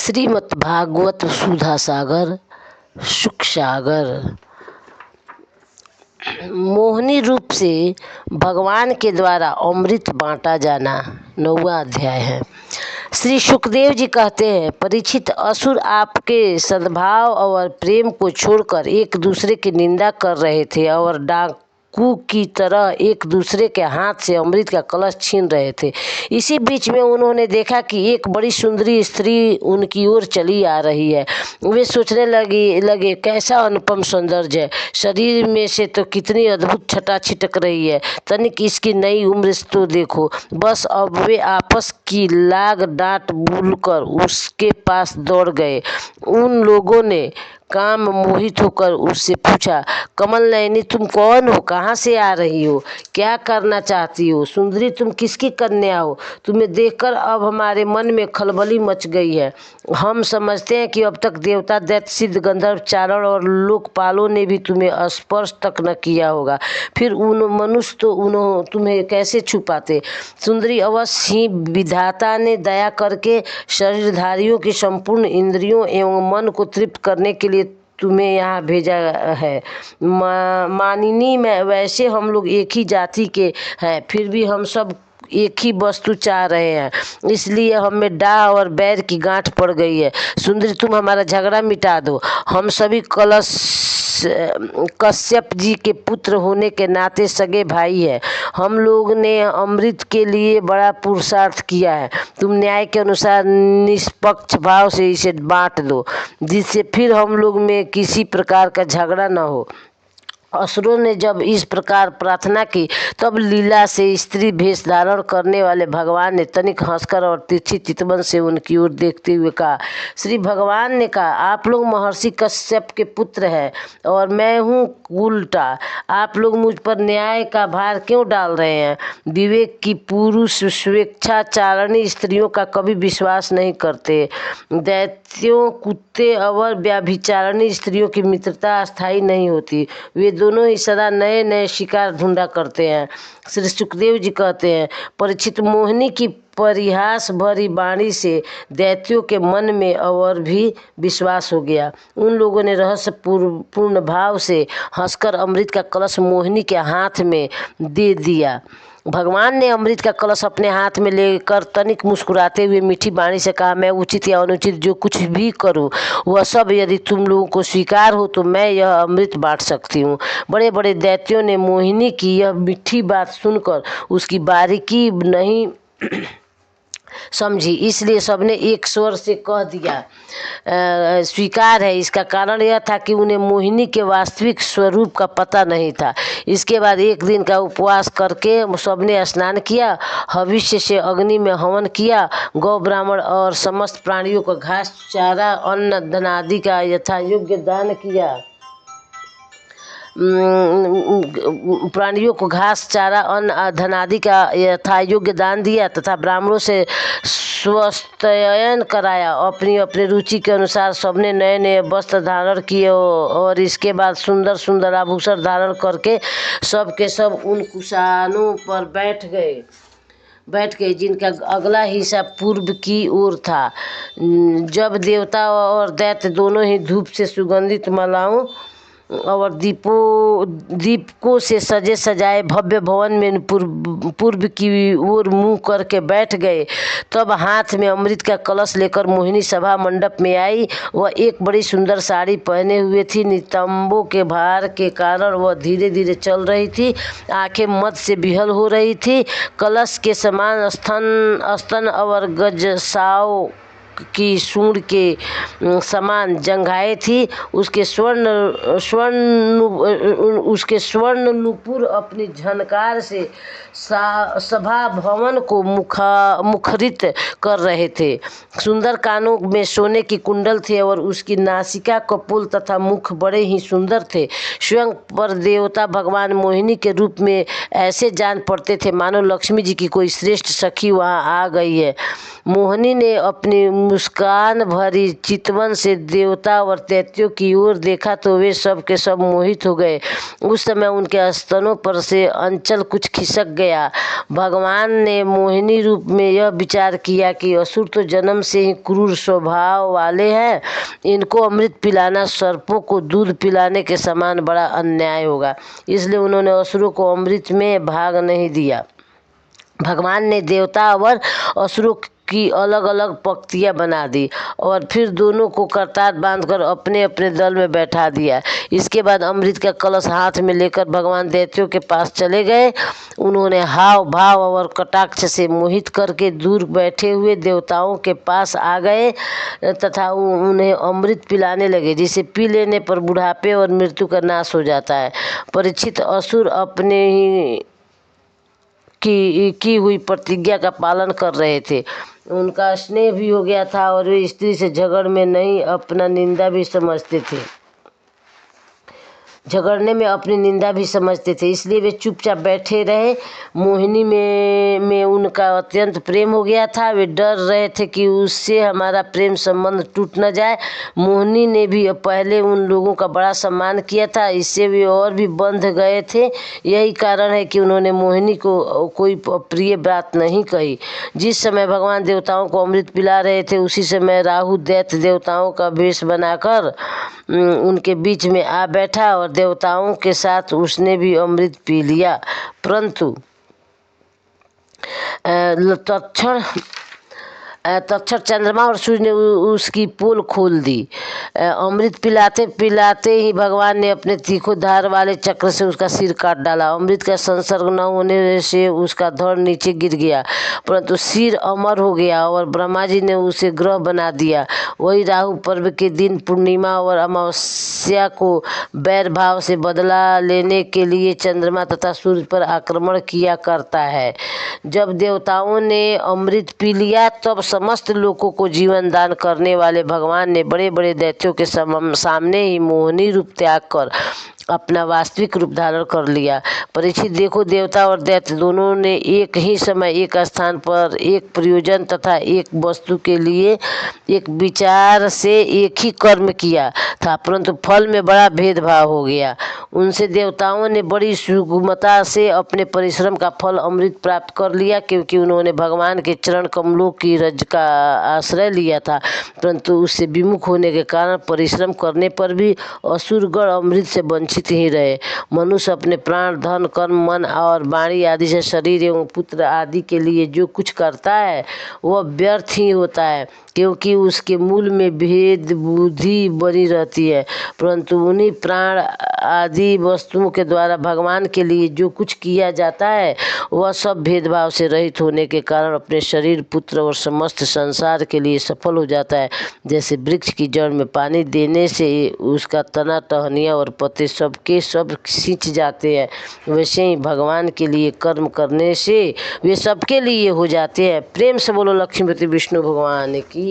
श्रीमद्भागवत सुधा सागर सुख सागर मोहिनी रूप से भगवान के द्वारा अमृत बांटा जाना 9वां अध्याय है। श्री सुखदेव जी कहते हैं, परीक्षित, असुर आपके सद्भाव और प्रेम को छोड़कर एक दूसरे की निंदा कर रहे थे और डाकू की तरह एक दूसरे के हाथ से अमृत का कलश छीन रहे थे। इसी बीच में उन्होंने देखा कि एक बड़ी सुंदरी स्त्री उनकी ओर चली आ रही है। वे सोचने लगे कैसा अनुपम सौंदर्य है, शरीर में से तो कितनी अद्भुत छटा छिटक रही है, तनिक इसकी नई उम्र तो देखो। बस अब वे आपस की लाग डांट भूलकर उसके पास दौड़ गए। उन लोगों ने काम मोहित होकर उससे पूछा, कमल नयनी, तुम कौन हो, कहाँ से आ रही हो, क्या करना चाहती हो? सुंदरी, तुम किसकी कन्या हो? तुम्हें देखकर अब हमारे मन में खलबली मच गई है। हम समझते हैं कि अब तक देवता, दैत्य, सिद्ध, गंधर्व, चारण और लोकपालों ने भी तुम्हें स्पर्श तक न किया होगा, फिर उन मनुष्य तो तुम्हें कैसे छू पाते? सुंदरी, अवश्य ही विधाता ने दया करके शरीरधारियों की संपूर्ण इंद्रियों एवं मन को तृप्त करने के लिए तुम्हें यहाँ भेजा है। मानिनी, में वैसे हम लोग एक ही जाति के हैं, फिर भी हम सब एक ही वस्तु चाह रहे हैं, इसलिए हमें डाह और बैर की गांठ पड़ गई है। सुंदरी, तुम हमारा झगड़ा मिटा दो। हम सभी कश्यप जी के पुत्र होने के नाते सगे भाई है। हम लोग ने अमृत के लिए बड़ा पुरुषार्थ किया है। तुम न्याय के अनुसार निष्पक्ष भाव से इसे बांट दो, जिससे फिर हम लोग में किसी प्रकार का झगड़ा न हो। असुरों ने जब इस प्रकार प्रार्थना की, तब लीला से स्त्री वेश धारण करने वाले भगवान ने तनिक हंसकर और तिरछी चितवन से उनकी ओर देखते हुए कहा। श्री भगवान ने कहा, आप लोग महर्षि कश्यप के पुत्र हैं और मैं हूँ उल्टा। आप लोग मुझ पर न्याय का भार क्यों डाल रहे हैं? विवेक की पुरुष स्वेच्छाचारिणी स्त्रियों का कभी विश्वास नहीं करते। दैत्यों, कुत्ते और व्यभिचारिणी स्त्रियों की मित्रता अस्थायी नहीं होती। वे दोनों ही सदा नए नए शिकार ढूंढा करते हैं। श्री सुखदेव जी कहते हैं, परीक्षित, मोहिनी की परिहास भरी वाणी से दैत्यों के मन में और भी विश्वास हो गया। उन लोगों ने रहस्य पूर्ण भाव से हंसकर अमृत का कलश मोहिनी के हाथ में दे दिया। भगवान ने अमृत का कलश अपने हाथ में लेकर तनिक मुस्कुराते हुए मीठी वाणी से कहा, मैं उचित या अनुचित जो कुछ भी करूं, वह सब यदि तुम लोगों को स्वीकार हो तो मैं यह अमृत बांट सकती हूँ। बड़े बड़े दैत्यों ने मोहिनी की यह मीठी बात सुनकर उसकी बारीकी नहीं समझी, इसलिए सबने एक स्वर से कह दिया, स्वीकार है। इसका कारण यह था कि उन्हें मोहिनी के वास्तविक स्वरूप का पता नहीं था। इसके बाद एक दिन का उपवास करके सबने स्नान किया, हविष्य से अग्नि में हवन किया, गौ ब्राह्मण और समस्त प्राणियों को घास, चारा, अन्न, धनादि का यथा योग्य दान किया। प्राणियों को घास, चारा, अन्न, धनादि का यथा योग्य दान दिया तथा ब्राह्मणों से स्वस्त्ययन कराया। अपनी अपनी रुचि के अनुसार सबने नए नए वस्त्र धारण किए और इसके बाद सुंदर सुंदर आभूषण धारण करके सब के सब उन कुशानों पर बैठ गए जिनका अगला हिस्सा पूर्व की ओर था। जब देवता और दैत्य दोनों ही धूप से सुगंधित मालाओं और दीपकों से सजे सजाए भव्य भवन में पूर्व की ओर मुंह करके बैठ गए, तब हाथ में अमृत का कलश लेकर मोहिनी सभा मंडप में आई। वह एक बड़ी सुंदर साड़ी पहने हुए थी। नितंबों के भार के कारण वह धीरे धीरे चल रही थी। आंखें मद से बिहल हो रही थी। कलश के समान स्तन और गजसाव की सूंड के समान जंघाएं थी। उसके स्वर्ण नुपुर अपनी झनकार से सभा भवन को मुखरित कर रहे थे। सुंदर कानों में सोने की कुंडल थे और उसकी नासिका, कपोल तथा मुख बड़े ही सुंदर थे। स्वयं पर देवता भगवान मोहिनी के रूप में ऐसे जान पड़ते थे मानो लक्ष्मी जी की कोई श्रेष्ठ सखी वहां आ गई है। मोहिनी ने अपनी मुस्कान भरी चितवन से देवता और दैत्यों की ओर देखा तो वे सब के सब मोहित हो गए। उस समय उनके स्तनों पर से अंचल कुछ खिसक गया। भगवान ने मोहिनी रूप में यह विचार किया कि असुर तो जन्म से ही क्रूर स्वभाव वाले हैं, इनको अमृत पिलाना सर्पों को दूध पिलाने के समान बड़ा अन्याय होगा, इसलिए उन्होंने असुरों को अमृत में भाग नहीं दिया। भगवान ने देवता और असुरों की अलग अलग पंक्तियां बना दी और फिर दोनों को करतार बांधकर अपने अपने दल में बैठा दिया। इसके बाद अमृत का कलश हाथ में लेकर भगवान दैत्यों के पास चले गए। उन्होंने हाव भाव और कटाक्ष से मोहित करके दूर बैठे हुए देवताओं के पास आ गए तथा उन्हें अमृत पिलाने लगे, जिसे पी लेने पर बुढ़ापे और मृत्यु का नाश हो जाता है। परीक्षित असुर अपने ही की हुई प्रतिज्ञा का पालन कर रहे थे। उनका स्नेह भी हो गया था और वे स्त्री से झगड़ में नहीं अपना निंदा भी समझते थे, झगड़ने में अपनी निंदा भी समझते थे, इसलिए वे चुपचाप बैठे रहे। मोहिनी में उनका अत्यंत प्रेम हो गया था। वे डर रहे थे कि उससे हमारा प्रेम संबंध टूट न जाए। मोहिनी ने भी पहले उन लोगों का बड़ा सम्मान किया था, इससे वे और भी बंध गए थे। यही कारण है कि उन्होंने मोहिनी को कोई प्रिय बात नहीं कही। जिस समय भगवान देवताओं को अमृत पिला रहे थे, उसी समय राहु दैत्य देवताओं का वेश बनाकर उनके बीच में आ बैठा और देवताओं के साथ उसने भी अमृत पी लिया। परंतु तत्क्षण चंद्रमा और सूर्य ने उसकी पोल खोल दी। अमृत पिलाते पिलाते ही भगवान ने अपने तीखो धार वाले चक्र से उसका सिर काट डाला। अमृत का संसर्ग न होने से उसका धड़ नीचे गिर गया, परंतु सिर अमर हो गया और ब्रह्मा जी ने उसे ग्रह बना दिया। वही राहु पर्व के दिन पूर्णिमा और अमावस्या को बैर भाव से बदला लेने के लिए चंद्रमा तथा सूर्य पर आक्रमण किया करता है। जब देवताओं ने अमृत पी लिया, तब समस्त लोगों को जीवन दान करने वाले भगवान ने बड़े बड़े दैत्यों के सामने ही मोहिनी रूप त्याग कर अपना वास्तविक रूप धारण कर लिया। परीक्षित देखो, देवता और दैत्य दोनों ने एक ही समय एक स्थान पर एक प्रयोजन तथा एक वस्तु के लिए एक विचार से एक ही कर्म किया था, परंतु फल में बड़ा भेदभाव हो गया। उनसे देवताओं ने बड़ी सुगमता से अपने परिश्रम का फल अमृत प्राप्त कर लिया, क्योंकि उन्होंने भगवान के चरण कमलों की रज का आश्रय लिया था, परंतु उससे विमुख होने के कारण परिश्रम करने पर भी असुरगण अमृत से वंचित ही रहे। मनुष्य अपने प्राण, धन, कर्म, मन और वाणी आदि से शरीर एवं पुत्र आदि के लिए जो कुछ करता है वह व्यर्थ ही होता है, क्योंकि उसके मूल में भेद बुद्धि बनी रहती है। परंतु उन्हीं प्राण आदि वस्तुओं के द्वारा भगवान के लिए जो कुछ किया जाता है वह सब भेदभाव से रहित होने के कारण अपने शरीर, पुत्र और समस्त संसार के लिए सफल हो जाता है। जैसे वृक्ष की जड़ में पानी देने से उसका तना, टहनियाँ और पत्ते सबके सब सिंच जाते हैं, वैसे ही भगवान के लिए कर्म करने से वे सबके लिए हो जाते हैं। प्रेम से बोलो लक्ष्मीपति विष्णु भगवान की।